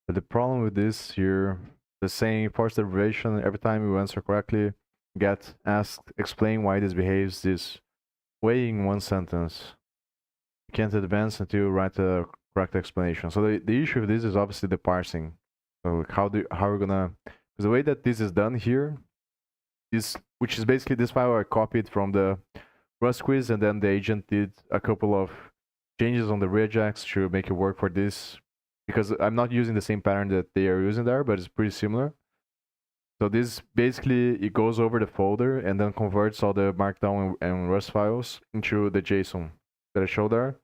But the problem with this here, the saying forced derivation, every time you answer correctly, get asked, explain why this behaves this way in one sentence. You can't advance until you write a correct explanation. So the issue of this is obviously the parsing. So how are we gonna? Because the way that this is done here is, which is basically this file I copied from the Rust quiz, and then the agent did a couple of changes on the regex to make it work for this. Because I'm not using the same pattern that they are using there, but it's pretty similar. So this basically, it goes over the folder and then converts all the Markdown and Rust files into the JSON that I showed there.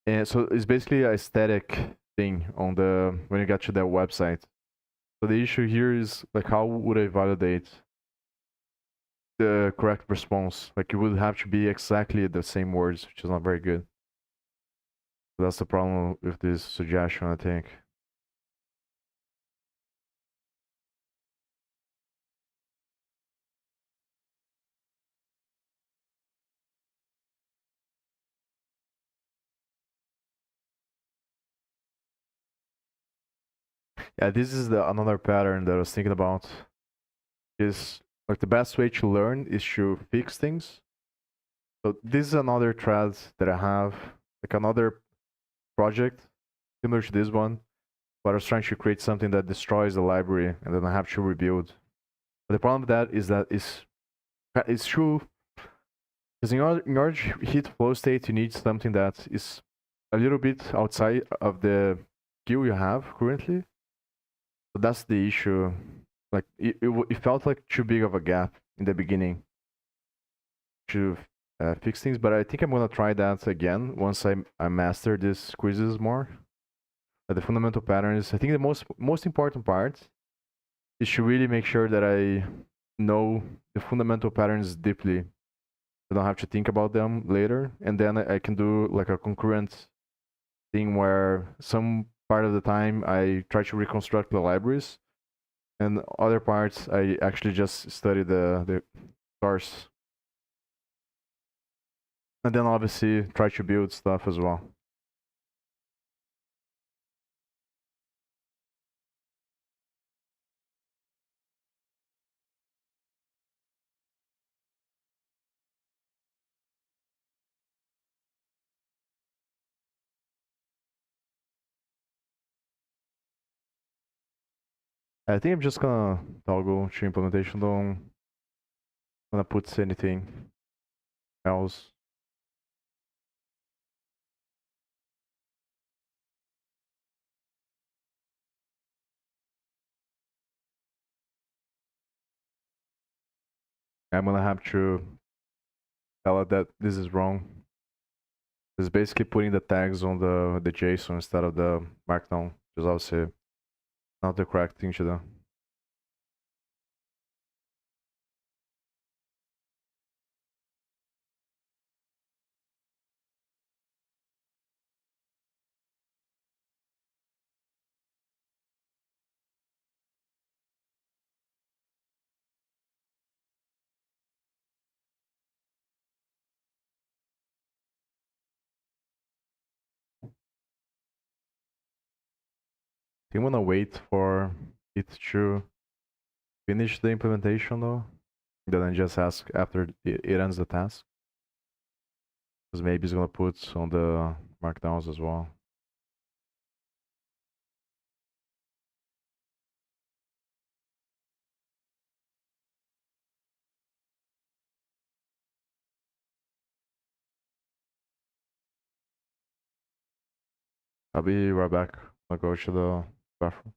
And so it's basically a static thing on the when you get to their website. So the issue here is like how would I validate the correct response? Like it would have to be exactly the same words, which is not very good. So that's the problem with this suggestion, I think. Yeah, this is another pattern that I was thinking about. Is like the best way to learn is to fix things. So this is another thread that I have, like another project similar to this one, but I was trying to create something that destroys the library and then I have to rebuild. But the problem with that it's true because in order to hit flow state, you need something that is a little bit outside of the queue you have currently. So that's the issue. Like it felt like too big of a gap in the beginning to fix things, but I think I'm gonna try that again once I master these quizzes more. The fundamental patterns. I think the most important part is to really make sure that I know the fundamental patterns deeply. I don't have to think about them later, and then I can do like a concurrent thing where some part of the time I try to reconstruct the libraries, and other parts I actually just study the source, and then obviously try to build stuff as well. I think I'm just gonna toggle to implementation. Don't gonna put anything else. I'm gonna have to tell it that this is wrong. It's basically putting the tags on the JSON instead of the Markdown, which is obviously not the correct thing to do. I'm gonna wait for it to finish the implementation though. Then I just ask after it ends the task. Because maybe it's gonna put on the markdowns as well. I'll be right back. I'll go to the bathroom.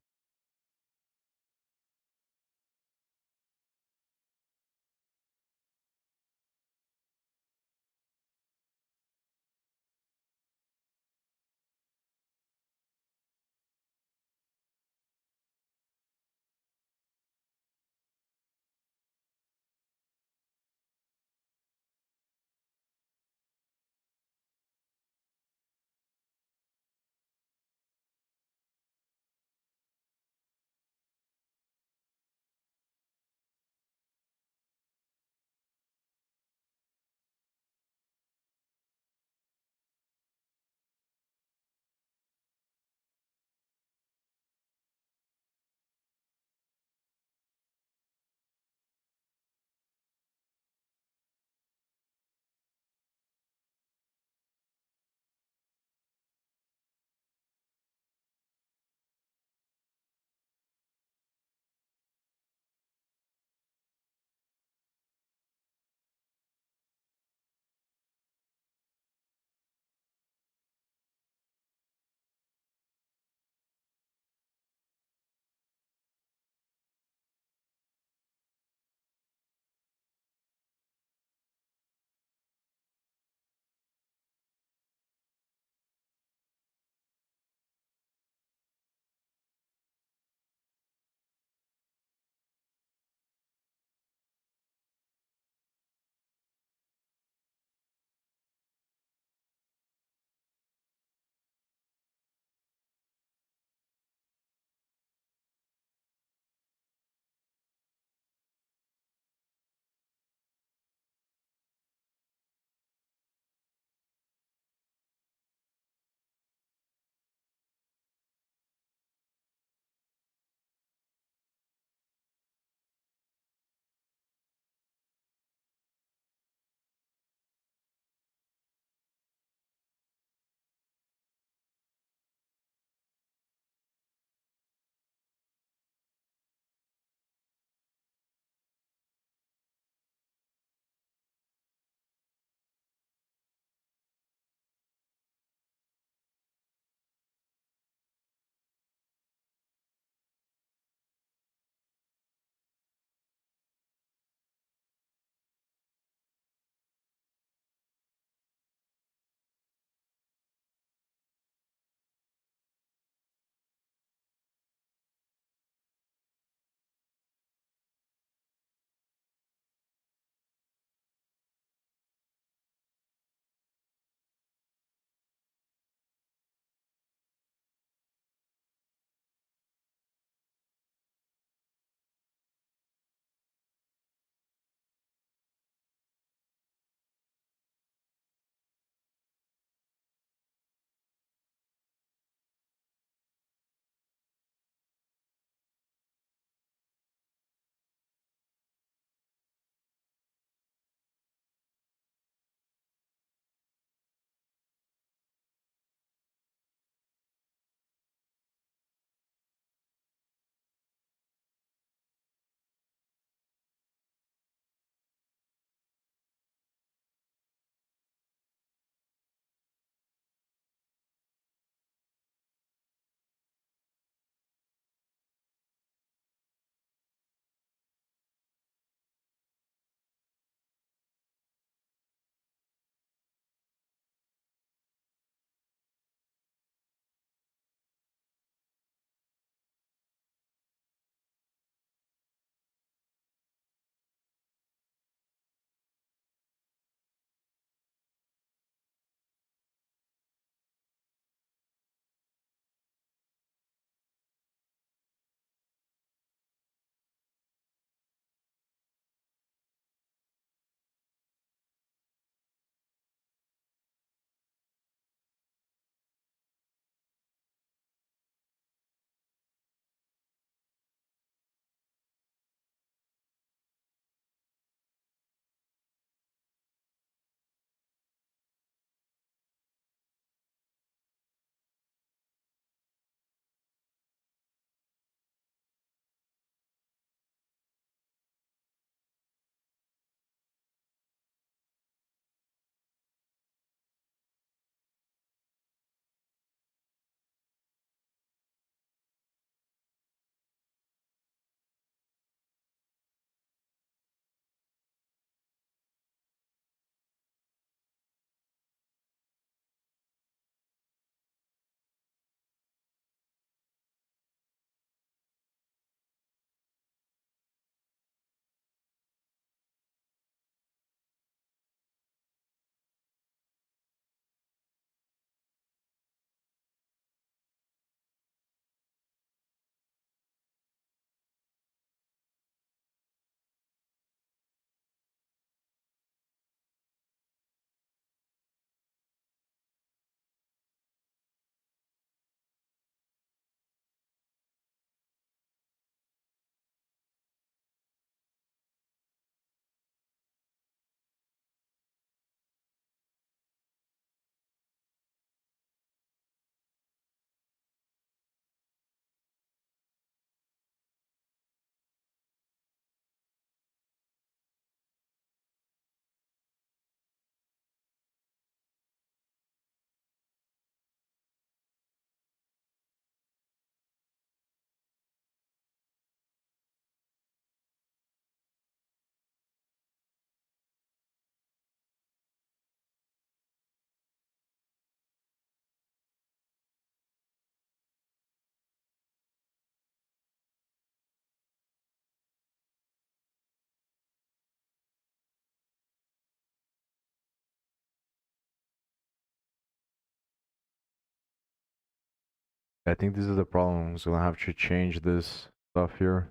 I think this is the problem. So I have to change this stuff here,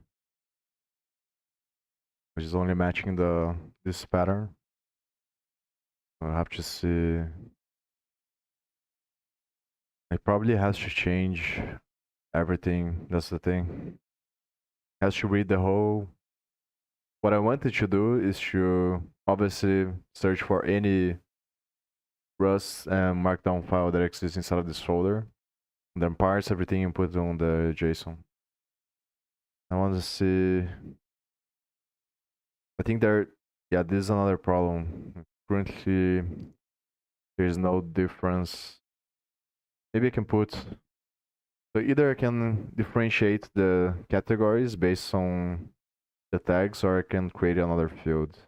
which is only matching this pattern. I have to see. It probably has to change everything. That's the thing. Has to read the whole. What I wanted to do is to obviously search for any Rust and Markdown file that exists inside of this folder, and then parse everything and put it on the JSON. I want to see. I think there. Yeah, this is another problem. Currently, there's no difference. Maybe I can put. So either I can differentiate the categories based on the tags, or I can create another field.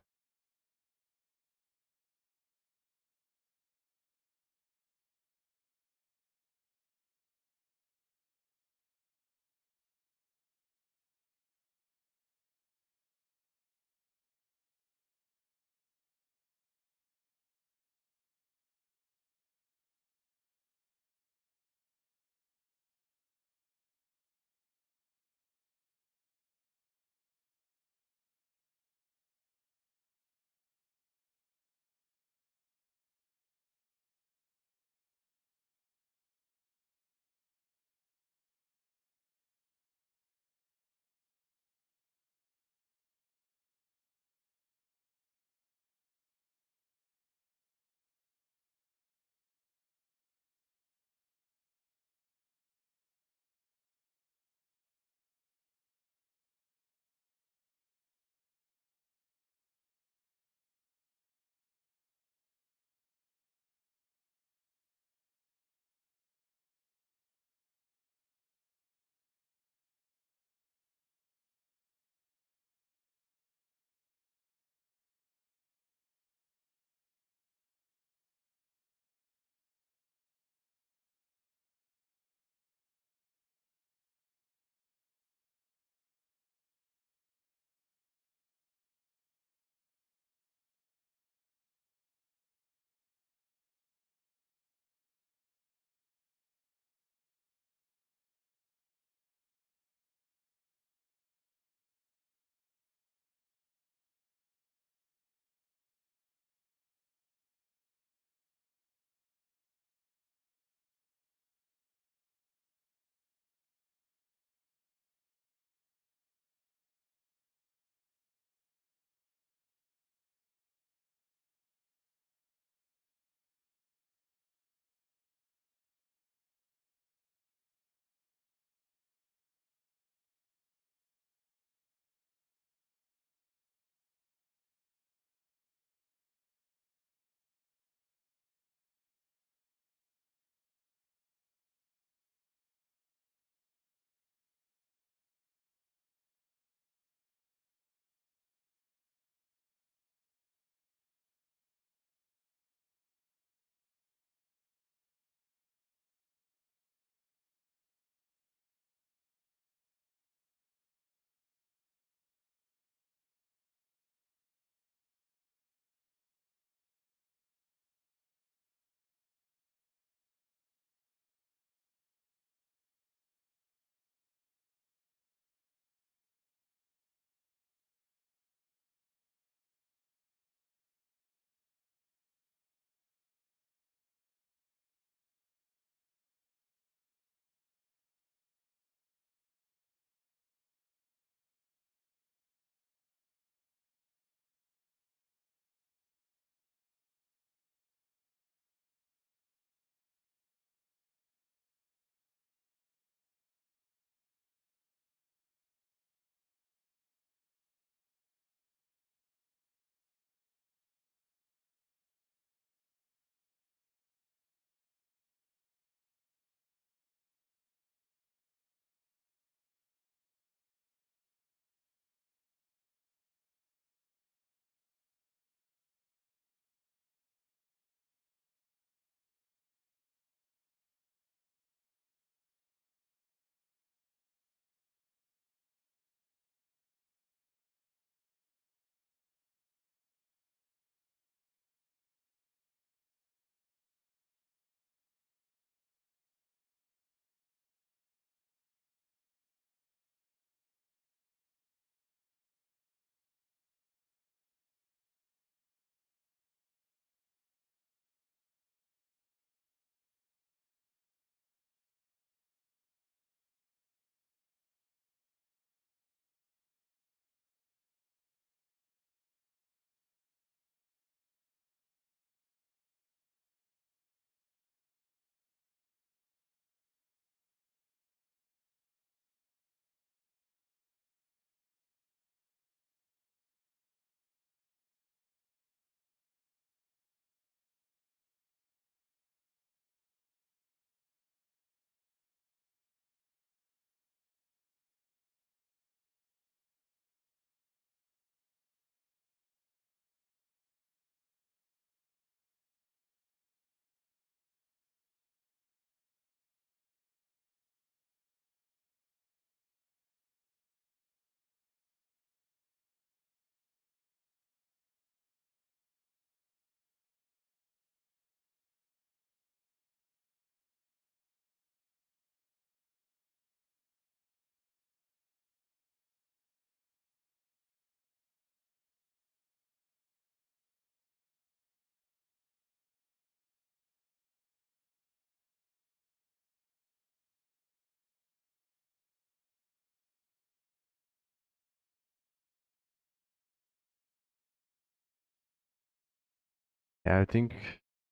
Yeah, I think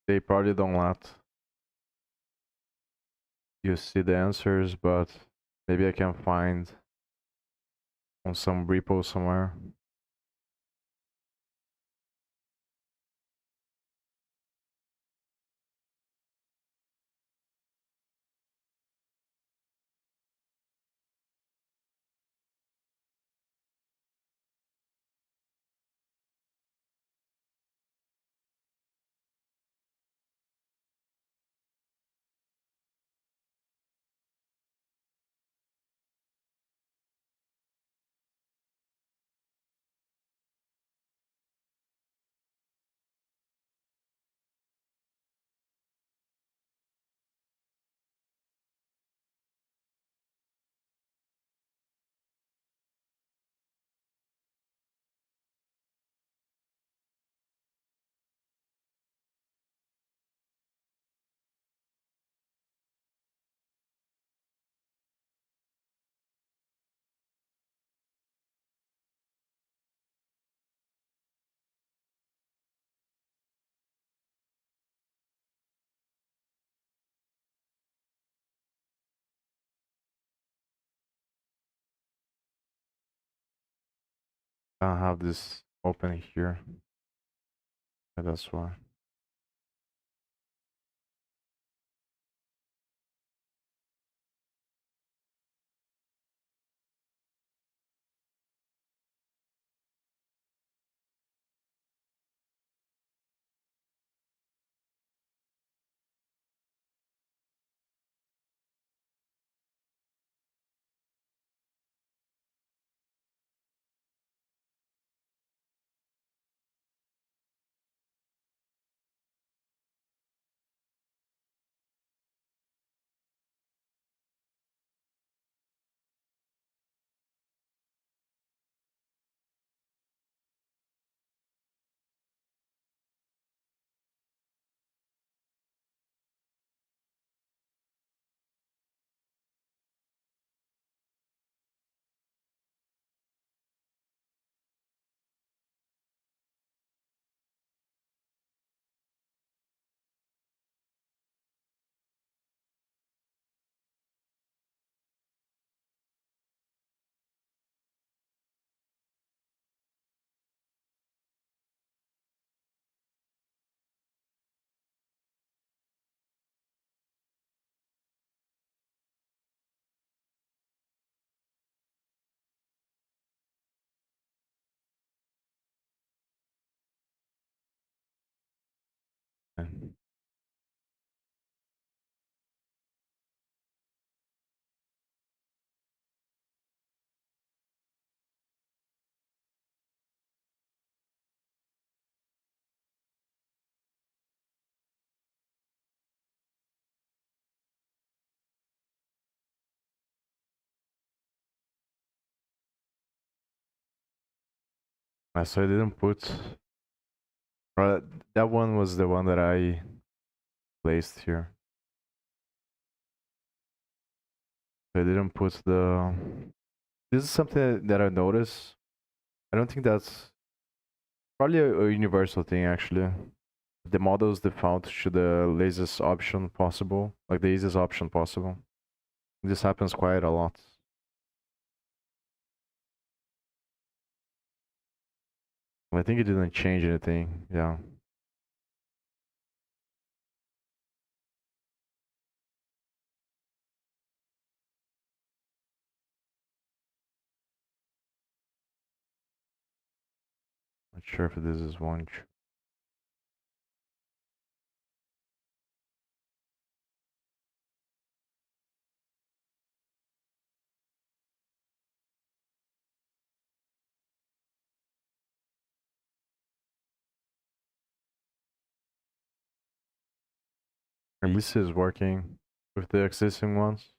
they probably don't let you see the answers, but maybe I can find on some repo somewhere. I have this open here. Yeah, that's why. And so I didn't put. That one was the one that I placed here. I didn't put the. This is something that I noticed. I don't think that's probably a universal thing actually. The models default to the laziest option possible, like the easiest option possible. This happens quite a lot. I think it didn't change anything. Yeah. Not sure if this is one. At least it's working with the existing ones.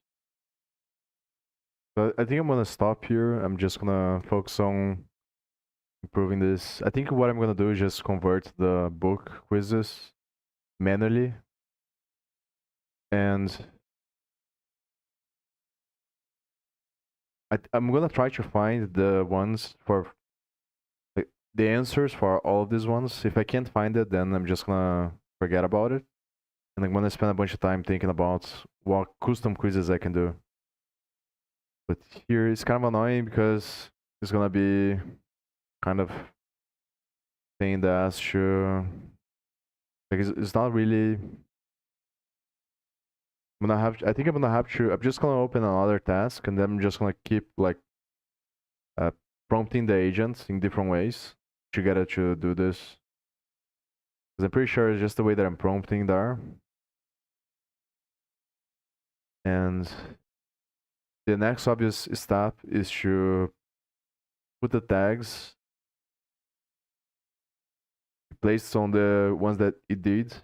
But I think I'm gonna stop here. I'm just gonna focus on improving this. I think what I'm gonna do is just convert the book quizzes manually, and I'm gonna try to find the ones for like the answers for all of these ones. If I can't find it, then I'm just gonna forget about it. And I'm gonna spend a bunch of time thinking about what custom quizzes I can do. But here it's kind of annoying because it's gonna be kind of thing that has to, like, it's not really. I think I'm gonna have to. I'm just gonna open another task, and then I'm just gonna keep like uh, prompting the agents in different ways to get it to do this. Because I'm pretty sure it's just the way that I'm prompting there. And the next obvious step is to put the tags placed on the ones that it did.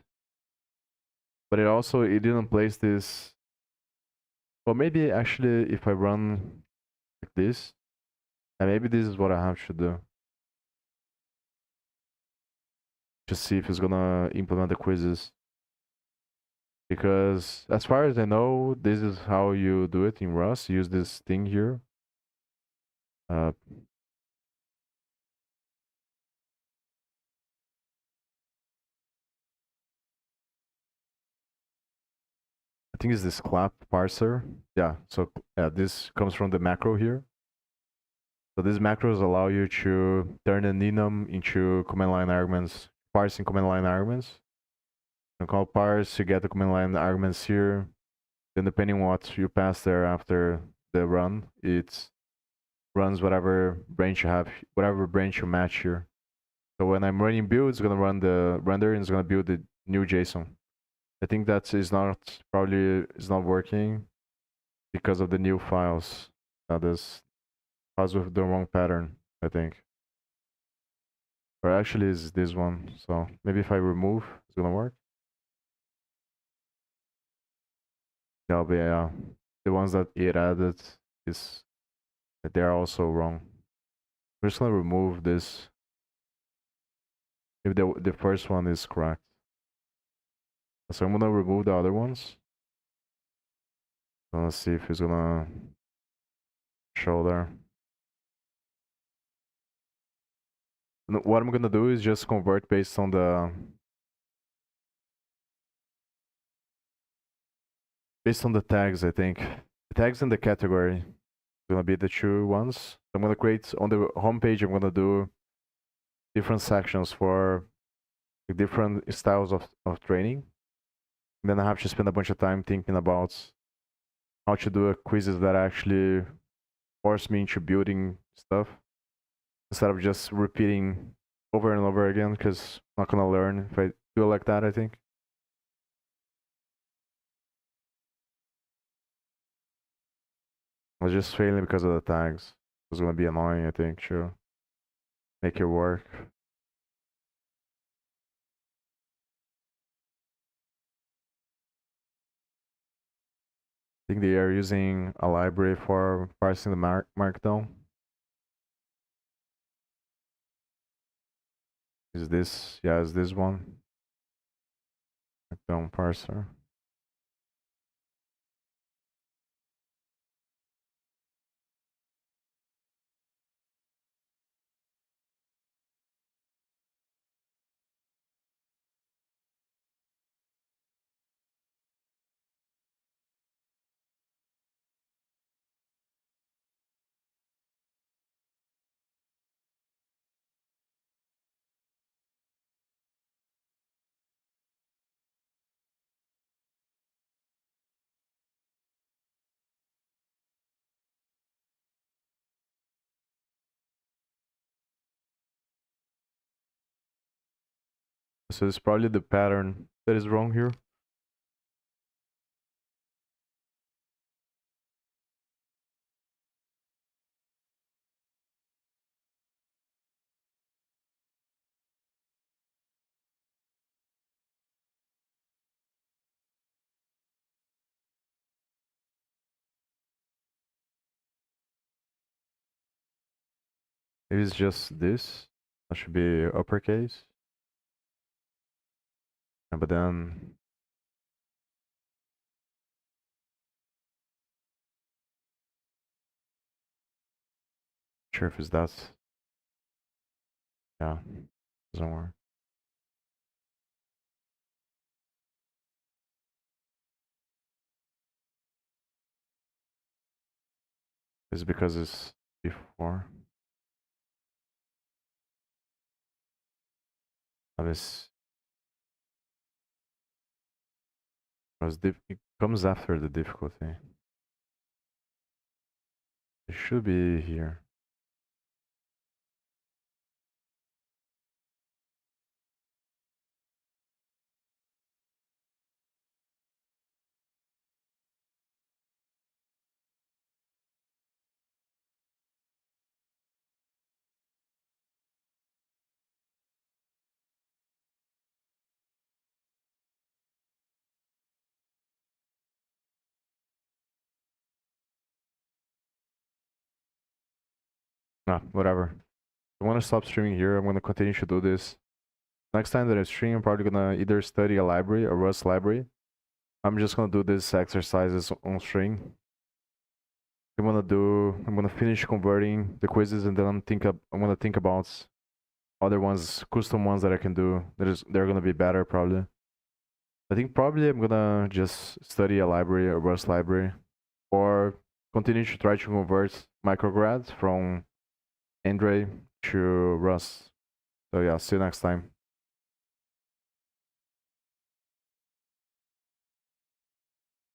But it didn't place this. Or maybe actually if I run like this, and maybe this is what I have to do. Just see if it's gonna implement the quizzes. Because as far as I know, this is how you do it in Rust. Use this thing here. I think it's this clap parser. Yeah, so this comes from the macro here. So these macros allow you to turn an enum into command line arguments, parsing command line arguments. You call parse to get the command line arguments here. Then depending on what you pass there after the run, it runs whatever branch you have, whatever branch you match here. So when I'm running build, it's gonna run the render and it's gonna build the new JSON. I think that is not working because of the new files. This files with the wrong pattern, I think. Or actually is this one. So maybe if I remove, it's gonna work. No, but yeah, the ones that it added is they're also wrong. We're just gonna remove this if the first one is correct. So I'm gonna remove the other ones. Let's see if it's gonna show there. And what I'm gonna do is just convert based on the tags, I think. The tags in the category is gonna be the two ones. I'm gonna create on the homepage, I'm gonna do different sections for different styles of training. And then I have to spend a bunch of time thinking about how to do quizzes that actually force me into building stuff instead of just repeating over and over again, because I'm not gonna learn if I do it like that, I think. I was just failing because of the tags. It was gonna be annoying, I think, to make it work. I think they are using a library for parsing the markdown. Is this? Yeah, is this one? Markdown parser. So it's probably the pattern that is wrong here. Maybe it's just this. That should be uppercase. But then sure if it's that. Yeah, doesn't work. It's because it's before. This because it comes after the difficulty. It should be here. Nah, whatever. I want to stop streaming here. I'm gonna continue to do this. Next time that I stream, I'm probably gonna either study a library, a Rust library. I'm just gonna do these exercises on stream. I'm gonna finish converting the quizzes, and then I'm gonna think about other ones, custom ones that I can do. They're gonna be better probably. I think probably I'm gonna just study a library, a Rust library, or continue to try to convert micrograds from Andre to Rust. So yeah, see you next time.